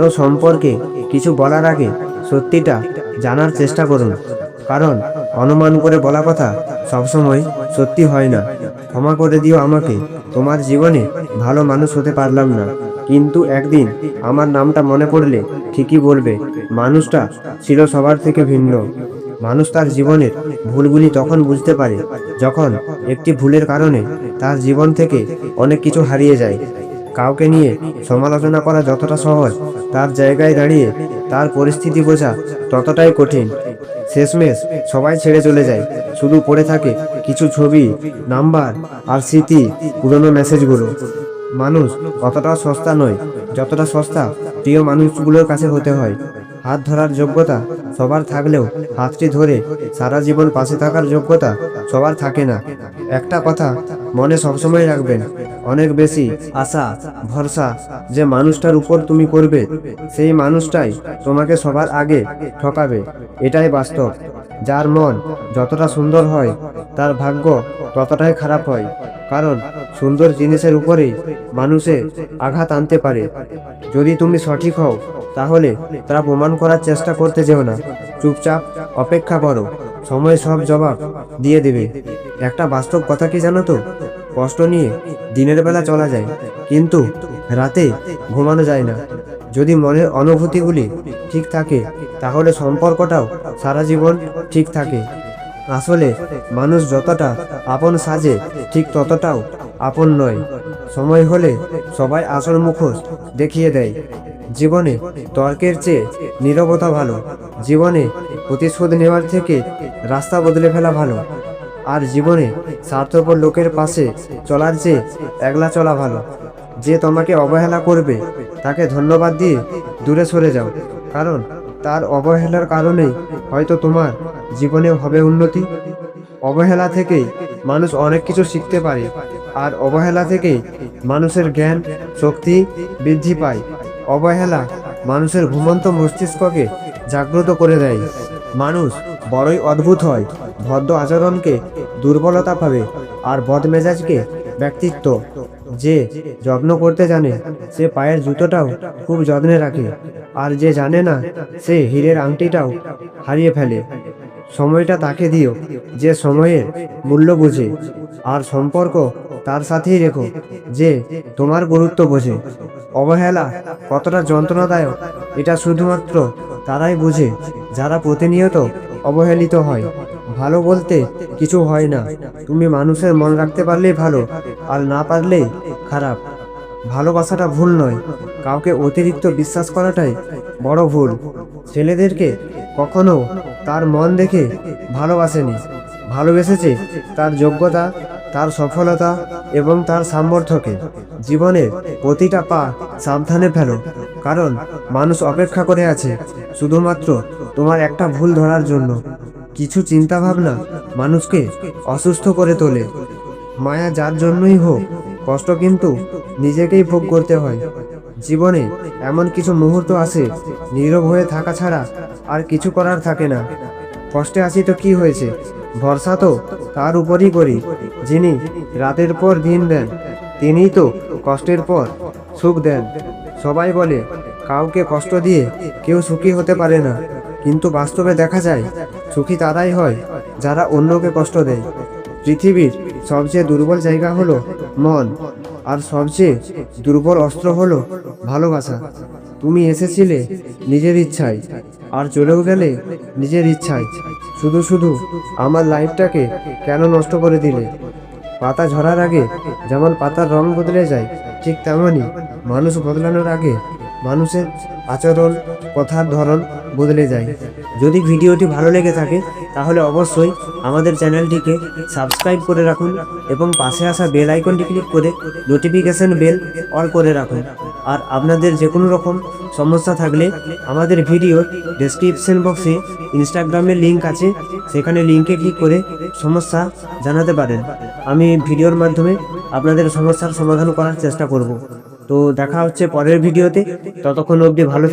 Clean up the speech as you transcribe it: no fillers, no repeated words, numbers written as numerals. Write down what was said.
কারো সম্পর্কে কিছু বলার আগে সত্যিটা জানার চেষ্টা করুন, কারণ অনুমান করে বলা কথা সবসময় সত্যি হয় না। ক্ষমা করে দিও আমাকে, তোমার জীবনে ভালো মানুষ হতে পারলাম না, কিন্তু একদিন আমার নামটা মনে পড়লে ঠিকই বলবে মানুষটা ছিল সবার থেকে ভিন্ন। মানুষ তার জীবনের ভুলগুলি তখন বুঝতে পারে যখন একটি ভুলের কারণে তার জীবন থেকে অনেক কিছু হারিয়ে যায়। কাউকে নিয়ে সমালোচনা করা যতটা সহজ, তার জায়গায় দাঁড়িয়ে তার পরিস্থিতি বোঝা ততটাই কঠিন। শেষমেশ সবাই ছেড়ে চলে যায়, শুধু পড়ে থাকে কিছু ছবি, নাম্বার আর স্মৃতি, পুরনো মেসেজগুলো। মানুষ অতটাও সস্তা নয় যতটা সস্তা প্রিয় মানুষগুলোর কাছে হতে হয়। হাত ধরার যোগ্যতা সবার থাকলেও হাতটি ধরে সারা জীবন পাশে থাকার যোগ্যতা সবার থাকে না। একটা কথা মনে সবসময় রাখবেন, অনেক বেশি আশা ভরসা যে মানুষটার উপর তুমি করবে, সেই মানুষটাই তোমাকে সবার আগে ঠকাবে। এটাই বাস্তব। যার মন যতটা সুন্দর হয় তার ভাগ্য ততটাই খারাপ হয়, কারণ সুন্দর জিনিসের উপরেই মানুষের আঘাত আনতে পারে। যদি তুমি সঠিক হও তাহলে তারা প্রমাণ করার চেষ্টা করতে যেও না, চুপচাপ অপেক্ষা করো, সময় সব জবাব দিয়ে দেবে। একটা বাস্তব কথা কি জানো তো, কষ্ট নিয়ে দিনের বেলা চলা যায়, কিন্তু রাতে ঘুমানো যায় না। যদি মনের অনুভূতিগুলি ঠিক থাকে তাহলে সম্পর্কটাও সারা জীবন ঠিক থাকে। আসলে মানুষ যতটা আপন সাজে ঠিক ততটাও আপন নয়। সময় হলে সবাই আসল মুখোশ দেখিয়ে দেয়। জীবনে তর্কের চেয়ে নীরবতা ভালো। জীবনে প্রতিশোধ নেওয়ার থেকে রাস্তা বদলে ফেলা ভালো। আর জীবনে স্বার্থপর লোকের পাশে চলার চেয়ে একলা চলা ভালো। যে তোমাকে অবহেলা করবে তাকে ধন্যবাদ দিয়ে দূরে সরে যাও, কারণ তার অবহেলার কারণেই হয়তো তোমার জীবনে হবে উন্নতি। অবহেলা থেকেই মানুষ অনেক কিছু শিখতে পারে, আর অবহেলা থেকেই মানুষের জ্ঞান শক্তি বৃদ্ধি পায়। অবহেলা মানুষের ঘুমন্ত মস্তিষ্ককে জাগ্রত করে দেয়। মানুষ বড়ই অদ্ভুত হয়, ভদ্র আচরণকে দুর্বলতা ভাবে আর বদমেজাজকে ব্যক্তিত্ব। যে যত্ন করতে জানে সে পায়ের জুতোটাও খুব যত্নে রাখে, আর যে জানে না সে হীরের আংটিটাও হারিয়ে ফেলে। সময়টা তাকে দিও যে সময়ের মূল্য বুঝে, আর সম্পর্ক তার সাথেই রেখো যে তোমার গুরুত্ব বোঝে। অবহেলা কতটা যন্ত্রণাদায়ক এটা শুধুমাত্র তারাই বুঝে যারা প্রতিনিয়ত অবহেলিত হয়। ভালো বলতে কিছু হয় না, তুমি মানুষের মন রাখতে পারলেই ভালো, আর না পারলেই খারাপ। ভালোবাসাটা ভুল নয়, কাউকে অতিরিক্ত বিশ্বাস করাটাই বড় ভুল। ছেলেদেরকে কখনো তার মন দেখে ভালোবাসেনি, ভালোবেসেছে তার যোগ্যতা, তার সফলতা এবং তার সামর্থ্যকে। জীবনের প্রতিটা পা সাবধানে ফেলো, কারণ মানুষ অপেক্ষা করে আছে শুধুমাত্র তোমার একটা ভুল ধরার জন্য। কিছু চিন্তা ভাবনা মানুষকে অসুস্থ করে তোলে। মায়া যার জন্যই হোক, কষ্ট কিন্তু নিজেকেই ভোগ করতে হয়। জীবনে এমন কিছু মুহূর্ত আসে, নীরব হয়ে থাকা ছাড়া আর কিছু করার থাকে না। কষ্টে আছি তো কি হয়েছে, ভরসা তো তার উপরই করি যিনি রাতের পর দিন দেন। তিনিই তো কষ্টের পর সুখ দেন। সবাই বলে কাউকে কষ্ট দিয়ে কেউ সুখী হতে পারে না, কিন্তু বাস্তবে দেখা যায় সুখী তারাই হয় যারা অন্যকে কষ্ট দেয়। পৃথিবীর সবচেয়ে দুর্বল জায়গা হলো মন, আর সবচেয়ে দুর্বল অস্ত্র হলো ভালোবাসা। তুমি এসেছিলে নিজের ইচ্ছায়, আর চলেও গেলে নিজের ইচ্ছায়। শুধু শুধু আমার লাইফটাকে কেন নষ্ট করে দিলে? পাতা ঝরার আগে যেমন পাতার রং বদলে যায়, ঠিক তেমনই মানুষ বদলানোর আগে মানুষের আচরণ কথার ধরন বদলে যায়। যদি ভিডিওটি ভালো লেগে থাকে তাহলে অবশ্যই আমাদের চ্যানেলটিকে সাবস্ক্রাইব করে রাখুন এবং পাশে আসা বেল আইকনটি ক্লিক করে নোটিফিকেশন বেল অল করে রাখুন। আর আপনাদের যে কোনো রকম সমস্যা থাকলে আমাদের ভিডিওর ডেসক্রিপশন বক্সে ইনস্টাগ্রামের লিঙ্ক আছে, সেখানে লিঙ্কে ক্লিক করে সমস্যা জানাতে পারেন। আমি ভিডিওর মাধ্যমে আপনাদের সমস্যার সমাধান করার চেষ্টা করব। তো দেখা হচ্ছে পরের ভিডিওতে, ততক্ষণ অবধি ভালো